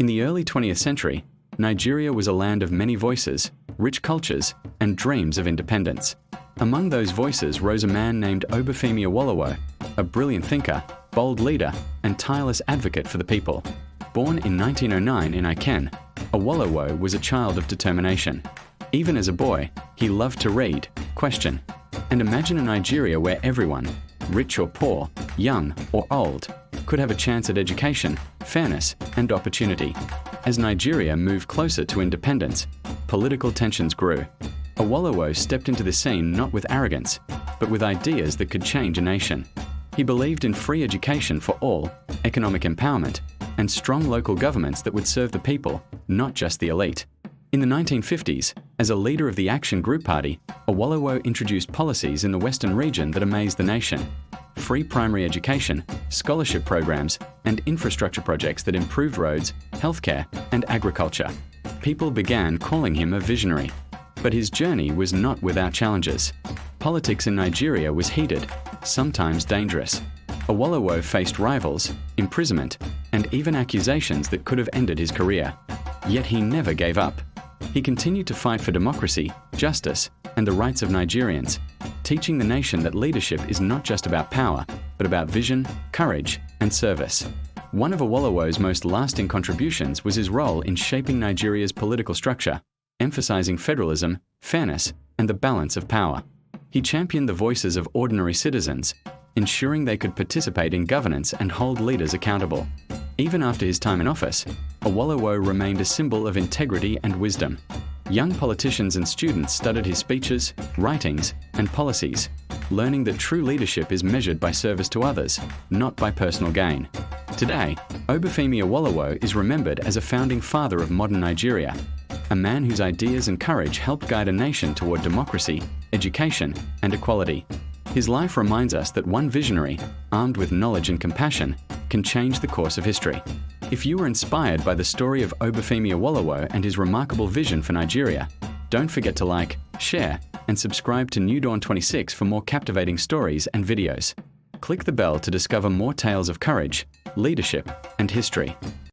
In the early 20th century, Nigeria was a land of many voices, rich cultures, and dreams of independence. Among those voices rose a man named Obafemi Awolowo, a brilliant thinker, bold leader, and tireless advocate for the people. Born in 1909 in Iken, Awolowo was a child of determination. Even as a boy, he loved to read, question, and imagine a Nigeria where everyone, rich or poor, young or old, could have a chance at education, fairness, and opportunity. As Nigeria moved closer to independence, political tensions grew. Awolowo stepped into the scene not with arrogance, but with ideas that could change a nation. He believed in free education for all, economic empowerment, and strong local governments that would serve the people, not just the elite. In the 1950s, as a leader of the Action Group Party, Awolowo introduced policies in the Western region that amazed the nation. Free primary education, scholarship programs, and infrastructure projects that improved roads, healthcare, and agriculture. People began calling him a visionary. But his journey was not without challenges. Politics in Nigeria was heated, sometimes dangerous. Awolowo faced rivals, imprisonment, and even accusations that could have ended his career. Yet he never gave up. He continued to fight for democracy, justice, and the rights of Nigerians, teaching the nation that leadership is not just about power, but about vision, courage, and service. One of Awolowo's most lasting contributions was his role in shaping Nigeria's political structure, emphasizing federalism, fairness, and the balance of power. He championed the voices of ordinary citizens, ensuring they could participate in governance and hold leaders accountable. Even after his time in office, Awolowo remained a symbol of integrity and wisdom. Young politicians and students studied his speeches, writings, and policies, learning that true leadership is measured by service to others, not by personal gain. Today, Obafemi Awolowo is remembered as a founding father of modern Nigeria, a man whose ideas and courage helped guide a nation toward democracy, education, and equality. His life reminds us that one visionary, armed with knowledge and compassion, can change the course of history. If you were inspired by the story of Obafemi Awolowo and his remarkable vision for Nigeria, don't forget to like, share, and subscribe to New Dawn 26 for more captivating stories and videos. Click the bell to discover more tales of courage, leadership, and history.